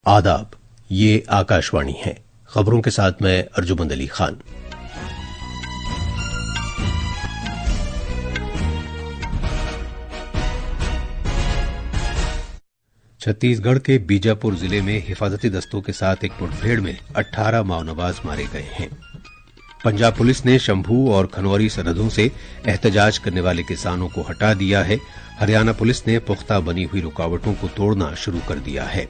आदाब, ये आकाशवाणी है। खबरों के साथ मैं अर्जुमंद अली खान। छत्तीसगढ़ के बीजापुर जिले में हिफाजती दस्तों के साथ एक मुठभेड़ में 18 माओनवाज मारे गए हैं। पंजाब पुलिस ने शंभू और खनौरी सरहदों से एहतजाज करने वाले किसानों को हटा दिया है। हरियाणा पुलिस ने पुख्ता बनी हुई रुकावटों को तोड़ना शुरू कर दिया है।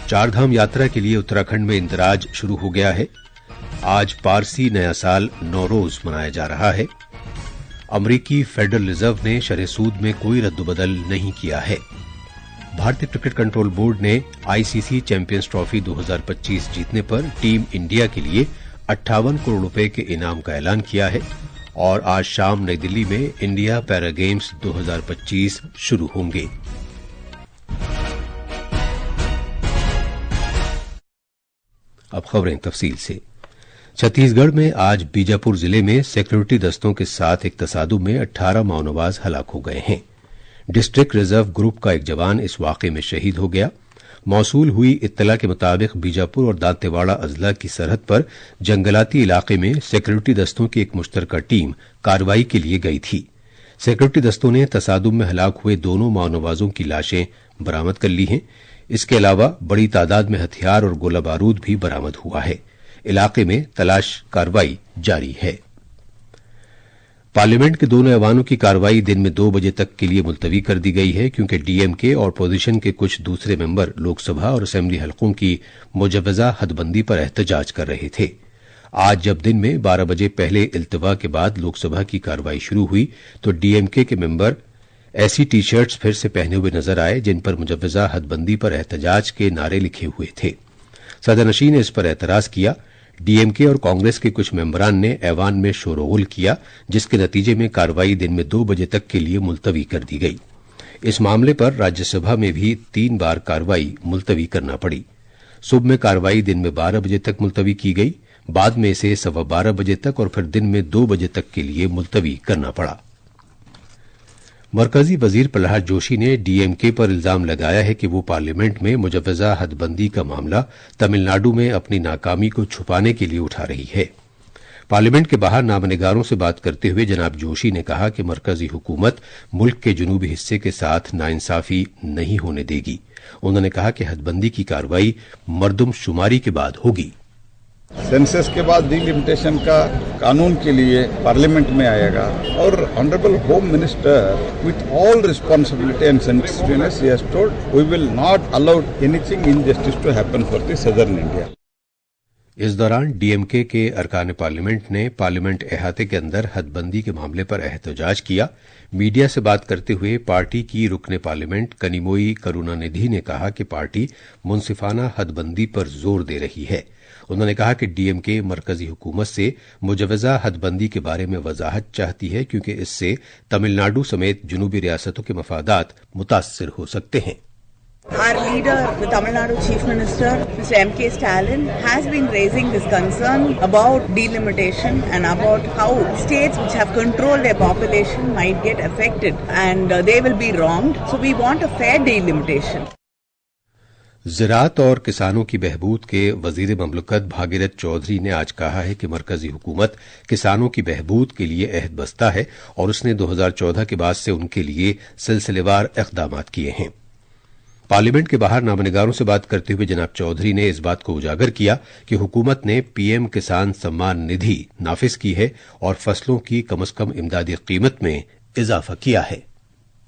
चारधाम यात्रा के लिए उत्तराखंड में इंतराज शुरू हो गया है। आज पारसी नया साल नौरोज मनाया जा रहा है। अमरीकी फेडरल रिजर्व ने शरह सूद में कोई रद्दबदल नहीं किया है। भारतीय क्रिकेट कंट्रोल बोर्ड ने आईसीसी चैंपियंस ट्रॉफी 2025 जीतने पर टीम इंडिया के लिए 58 करोड़ रुपए के इनाम का ऐलान किया है। और आज शाम नई दिल्ली में इंडिया पैरा गेम्स 2025 शुरू होंगे। अब खबरें तफसील से। छत्तीसगढ़ में आज बीजापुर जिले में सिक्योरिटी दस्तों के साथ एक तसादुम में 18 माओनवाज हलाक हो गए हैं। डिस्ट्रिक्ट रिजर्व ग्रुप का एक जवान इस वाकये में शहीद हो गया। मौसूल हुई इत्तला के मुताबिक बीजापुर और दांतेवाड़ा अजला की सरहद पर जंगलाती इलाके में सिक्योरिटी दस्तों की एक मुश्तरका टीम कार्रवाई के लिए गई थी। सिक्योरिटी दस्तों ने तसादुम में हलाक हुए दोनों माओनवाजों की लाशें बरामद कर ली हैं। इसके अलावा बड़ी तादाद में हथियार और गोला बारूद भी बरामद हुआ है। इलाके में तलाश कार्रवाई जारी है। पार्लियामेंट के दोनों ऐवानों की कार्रवाई दिन में 2 बजे तक के लिए मुलतवी कर दी गई है, क्योंकि डीएमके और अपोजिशन के कुछ दूसरे मेंबर लोकसभा और असेंबली हलकों की मुजव्वजा हदबंदी पर एहतजाज कर रहे थे। आज जब दिन में 12 बजे पहले इल्तवा के बाद लोकसभा की कार्रवाई शुरू हुई तो डीएमके के मेंबर ऐसी टी शर्ट्स फिर से पहने हुए नजर आए जिन पर मुजव्वजा हदबंदी पर एहतजाज के नारे लिखे हुए थे। सदनशीन ने इस पर एतराज किया। डीएमके और कांग्रेस के कुछ मेंबरान ने ऐवान में शोरगुल किया, जिसके नतीजे में कार्रवाई दिन में 2 बजे तक के लिए मुलतवी कर दी गई। इस मामले पर राज्यसभा में भी 3 बार कार्रवाई मुलतवी करना पड़ी। सुबह में कार्रवाई दिन में 12 बजे तक मुलतवी की गई, बाद में इसे 12:15 बजे तक और फिर दिन में 2 बजे तक के लिए मुलतवी करना पड़ा। मरकजी वजीर प्रहलाद जोशी ने डीएमके पर इल्जाम लगाया है कि वो पार्लियामेंट में मुजव्वजा हदबंदी का मामला तमिलनाडु में अपनी नाकामी को छुपाने के लिए उठा रही है। पार्लियामेंट के बाहर नामनिगारों से बात करते हुए जनाब जोशी ने कहा कि मरकजी हुकूमत मुल्क के जुनूबी हिस्से के साथ नाइंसाफी नहीं होने देगी। उन्होंने कहा कि हदबंदी की कार्रवाई मर्दमशुमारी के बाद होगी। सेंसस के बाद डिलिमिटेशन का कानून के लिए पार्लियामेंट में आएगा और honourable home minister with all responsibility and sensitiveness he has told we will not allow anything injustice to happen for the southern India. इस दौरान डीएमके के अरकान पार्लियामेंट ने पार्लियामेंट अहाते के अंदर हदबंदी के मामले पर एहतजाज किया। मीडिया से बात करते हुए पार्टी की रुकने पार्लियामेंट कनिमोई करुणानिधि ने कहा कि पार्टी मुंसिफाना हदबंदी पर जोर दे रही है। उन्होंने कहा कि डीएमके मरकजी हुकूमत से मुजव्वजा हदबंदी के बारे में वजाहत चाहती है, क्योंकि इससे तमिलनाडु समेत जुनूबी रियासतों के मफादात मुतासर हो सकते हैं। Our leader, the Tamil Nadu Chief Minister, Mr. M.K. Stalin, has been raising this concern about delimitation and about how states which have controlled their population might get affected and they will be wronged. So we want a fair delimitation. ज़राअत और किसानों की बहबूद के वजीर ममलकत भागीरथ चौधरी ने आज कहा है कि मरकजी हुकूमत किसानों की बहबूद के लिए अहद बस्ता है और उसने 2014 के बाद से उनके लिए सिलसिलेवार इक़दामात किए हैं। पार्लियामेंट के बाहर नामनिगारों से बात करते हुए जनाब चौधरी ने इस बात को उजागर किया कि हुकूमत ने पीएम किसान सम्मान निधि नाफिज की है और फसलों की कम से कम इमदादी कीमत में इजाफा किया है।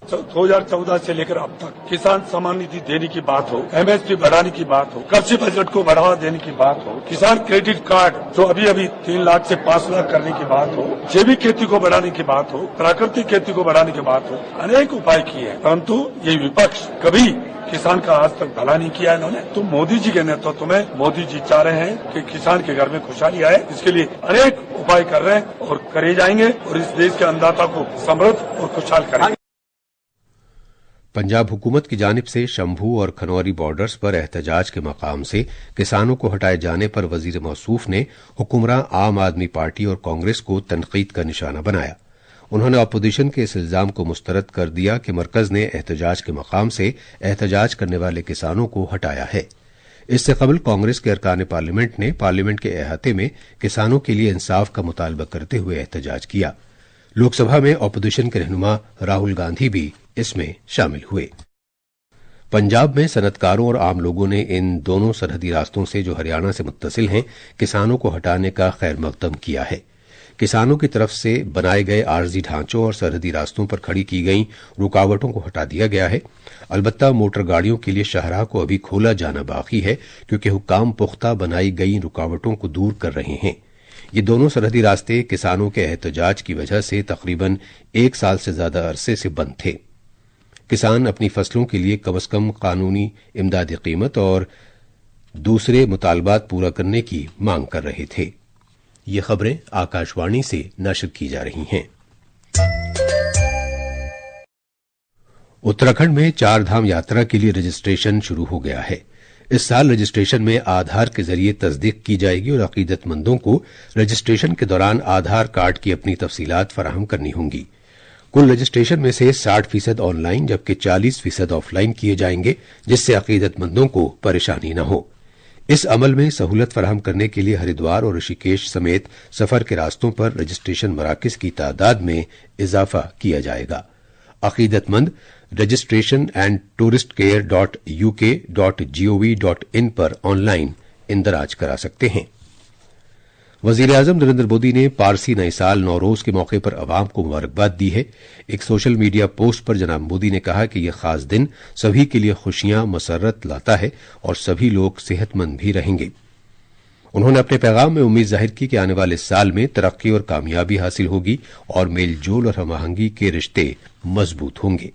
2014 से लेकर अब तक किसान सम्मान निधि देने की बात हो, एमएसपी बढ़ाने की बात हो, कृषि बजट को बढ़ावा देने की बात हो, किसान क्रेडिट कार्ड जो अभी 3 लाख से 5 लाख करने की बात हो, जैविक खेती को बढ़ाने की बात हो, प्राकृतिक खेती को बढ़ाने की बात हो, अनेक उपाय किए हैं, परंतु ये विपक्ष कभी किसान का आज तक भला नहीं किया इन्होंने। तो मोदी जी के नेतृत्व में मोदी जी चाह रहे हैं कि किसान के घर में खुशहाली आए, इसके लिए अनेक उपाय कर रहे हैं और करे जाएंगे और इस देश के अन्नदाता को समृद्ध और खुशहाल करेंगे। पंजाब हुकूमत की जानिब से शंभू और खनौरी बॉर्डर्स पर एहतजाज के मकाम से किसानों को हटाए जाने पर वजीर मौसूफ ने हुक्मरान आम आदमी पार्टी और कांग्रेस को तनकीद का निशाना बनाया। उन्होंने अपोजिशन के इस इल्जाम को मुस्तरद कर दिया कि मरकज ने एहतजाज के मकाम से एहतजाज करने वाले किसानों को हटाया है। इससे कबल कांग्रेस के अरकान पार्लियामेंट ने पार्लियामेंट के अहाते में किसानों के लिए इंसाफ का मुतालबा करते हुए एहतजाज किया। लोकसभा में अपोजिशन के रहनुमा राहुल गांधी भी इसमें शामिल हुए। पंजाब में सनतकारों और आम लोगों ने इन दोनों सरहदी रास्तों से जो हरियाणा से मुत्तसिल हैं, किसानों को हटाने का खैर मकदम किया है। किसानों की तरफ से बनाए गए आर्जी ढांचों और सरहदी रास्तों पर खड़ी की गई रुकावटों को हटा दिया गया है। अलबत्ता मोटर गाड़ियों के लिए शाहराह को अभी खोला जाना बाकी है, क्योंकि हुक्काम पुख्ता बनाई गई रुकावटों को दूर कर रहे हैं। ये दोनों सरहदी रास्ते किसानों के एहतजाज की वजह से तकरीबन 1 साल से ज्यादा अरसे से बंद थे। किसान अपनी फसलों के लिए कम से कम कानूनी इमदादी कीमत और दूसरे मुतालबात पूरा करने की मांग कर रहे थे। ये खबरें आकाशवाणी से नशर की जा रही हैं। उत्तराखंड में 4 धाम यात्रा के लिए रजिस्ट्रेशन शुरू हो गया है। इस साल रजिस्ट्रेशन में आधार के जरिए तस्दीक की जाएगी और अकीदतमंदों को रजिस्ट्रेशन के दौरान आधार कार्ड की अपनी तफसीलात फराहम करनी होंगी। कुल रजिस्ट्रेशन में से 60% ऑनलाइन जबकि 40% ऑफलाइन किए जाएंगे, जिससे अकीदतमंदों को परेशानी न हो। इस अमल में सहूलत फराहम करने के लिए हरिद्वार और ऋषिकेश समेत सफर के रास्तों पर रजिस्ट्रेशन मराकज की तादाद में इजाफा किया जाएगा। अकीदतमंद registration and tourist care .uk.gov.in पर ऑनलाइन इंदराज करा सकते हैं। वजीर आजम नरेंद्र मोदी ने पारसी नए साल नौरोज के मौके पर अवाम को मुबारकबाद दी है। एक सोशल मीडिया पोस्ट पर जनाब मोदी ने कहा कि यह खास दिन सभी के लिए खुशियां मसरत लाता है और सभी लोग सेहतमंद भी रहेंगे। उन्होंने अपने पैगाम में उम्मीद जाहिर की कि आने वाले साल में तरक्की और कामयाबी हासिल होगी और मेलजोल और हमआहंगी के रिश्ते मजबूत होंगे।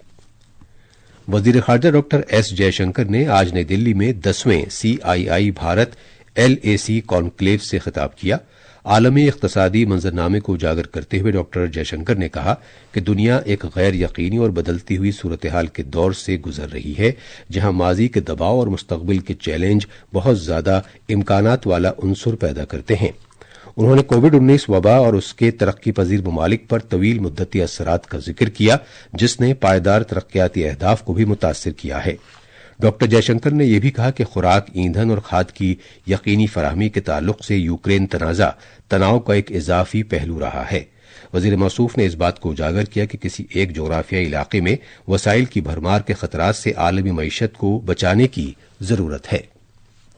वजीर खारजा डॉक्टर एस जयशंकर ने आज नई दिल्ली में 10वें CII भारत LAC कॉन्क्लेव से खिताब किया। आलमी इख्तिसादी मंजरनामे को उजागर करते हुए डॉक्टर जयशंकर ने कहा कि दुनिया एक गैर यकीनी और बदलती हुई सूरत हाल के दौर से गुजर रही है, जहां माजी के दबाव और मुस्तकबिल के चैलेंज बहुत ज्यादा इम्कानात वाला उनसुर पैदा करते हैं। उन्होंने कोविड-19 वबा और उसके तरक्की पजीर ममालिक पर तवील मुद्दती असरात का जिक्र किया, जिसने पायदार तरक्याती अहदाफ को भी मुतासिर किया है। डॉक्टर जयशंकर ने यह भी कहा कि खुराक, ईंधन और खाद की यकीनी फराहमी के ताल्लुक से यूक्रेन तनाजा तनाव का एक इजाफी पहलू रहा है। वजीर मौसूफ ने इस बात को उजागर किया कि किसी एक जोग्राफियाई इलाके में वसाइल की भरमार के खतरात से आलमी मईशत को बचाने की जरूरत है।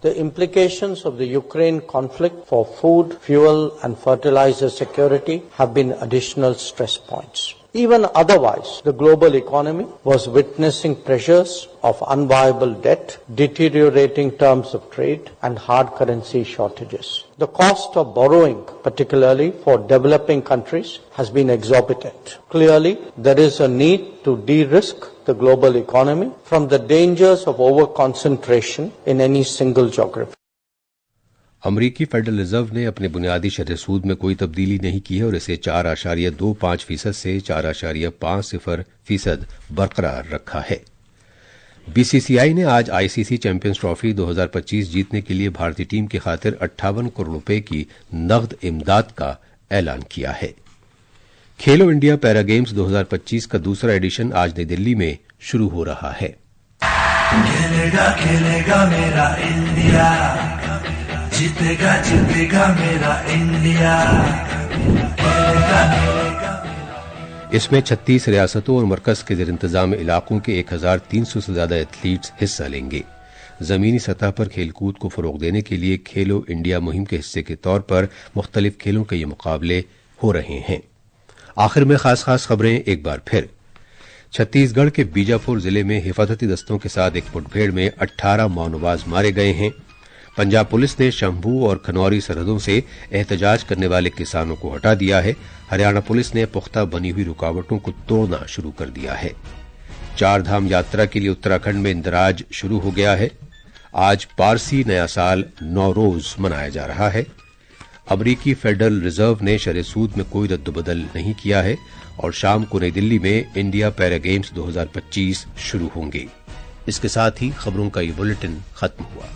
The implications of the Ukraine conflict for food, fuel and fertilizer security have been additional stress points. Even otherwise, the global economy was witnessing pressures of unviable debt, deteriorating terms of trade and hard currency shortages. The cost of borrowing, particularly for developing countries, has been exorbitant. Clearly, there is a need to de-risk the global economy from the dangers of over-concentration in any single geography. अमरीकी federal reserve ने अपने बुनियादी शरह सूद में कोई तब्दीली नहीं की है और इसे 4.25% से 4.50% बरकरार रखा है। BCCI ने आज ICC चैंपियंस ट्रॉफी 2025 जीतने के लिए भारतीय टीम की खातिर 58 करोड़ रुपए की नकद इमदाद का ऐलान किया है। खेलो इंडिया पैरा गेम्स 2025 का दूसरा एडिशन आज नई दिल्ली में शुरू हो रहा है। खेलेगा खेलेगा मेरा इंडिया, जीतेगा जीतेगा मेरा इंडिया। इसमें 36 रियासतों और मरकज के जेर इंतजाम इलाकों के 1300 से ज्यादा एथलीट्स हिस्सा लेंगे। जमीनी सतह पर खेलकूद को फरोग देने के लिए खेलो इंडिया मुहिम के हिस्से के तौर पर मुख्तलिफ खेलों के ये मुकाबले हो रहे हैं। आखिर में खास खबरें एक बार फिर। छत्तीसगढ़ के बीजापुर जिले में हिफाजती दस्तों के साथ एक मुठभेड़ में 18 माओनवाज मारे गए हैं। पंजाब पुलिस ने शंभू और खनौरी सरहदों से एहतजाज करने वाले किसानों को हटा दिया है। हरियाणा पुलिस ने पुख्ता बनी हुई रुकावटों को तोड़ना शुरू कर दिया है। 4 धाम यात्रा के लिए उत्तराखंड में इंदराज शुरू हो गया है। आज पारसी नया साल नौरोज मनाया जा रहा है। अमरीकी फेडरल रिजर्व ने शरह सूद में कोई रद्दबदल नहीं किया है और शाम को नई दिल्ली में इंडिया पैरा गेम्स 2025 शुरू होंगे। इसके साथ ही खबरों का ये बुलेटिन खत्म हुआ।